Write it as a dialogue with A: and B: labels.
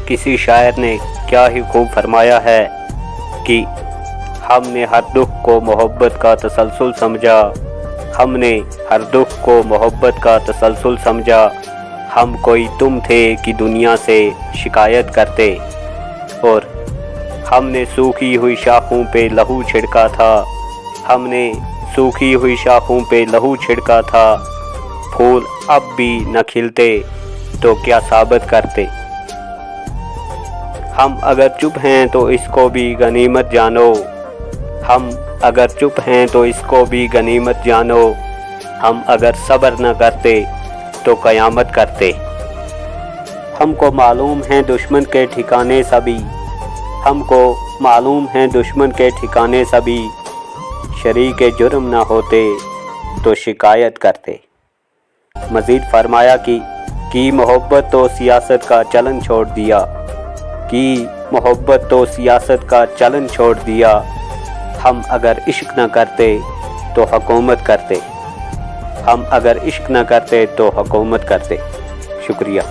A: کسی شاعر نے کیا ہی خوب فرمایا ہے کہ ہم نے ہر دکھ کو محبت کا تسلسل سمجھا، ہم نے ہر دکھ کو محبت کا تسلسل سمجھا، ہم کوئی تم تھے کہ دنیا سے شکایت کرتے، اور ہم نے سوکھی ہوئی شاخوں پہ لہو چھڑکا تھا، ہم نے سوکھی ہوئی شاخوں پہ لہو چھڑکا تھا، پھول اب بھی نہ کھلتے تو کیا ثابت کرتے۔ ہم اگر چپ ہیں تو اس کو بھی غنیمت جانو، ہم اگر چپ ہیں تو اس کو بھی غنیمت جانو، ہم اگر صبر نہ کرتے تو قیامت کرتے۔ ہم کو معلوم ہیں دشمن کے ٹھکانے سبھی، ہم کو معلوم ہیں دشمن کے ٹھکانے سبھی، شریک جرم نہ ہوتے تو شکایت کرتے۔ مزید فرمایا کہ کی محبت تو سیاست کا چلن چھوڑ دیا، کی محبت تو سیاست کا چلن چھوڑ دیا، ہم اگر عشق نہ کرتے تو حکومت کرتے، ہم اگر عشق نہ کرتے تو حکومت کرتے۔ شکریہ۔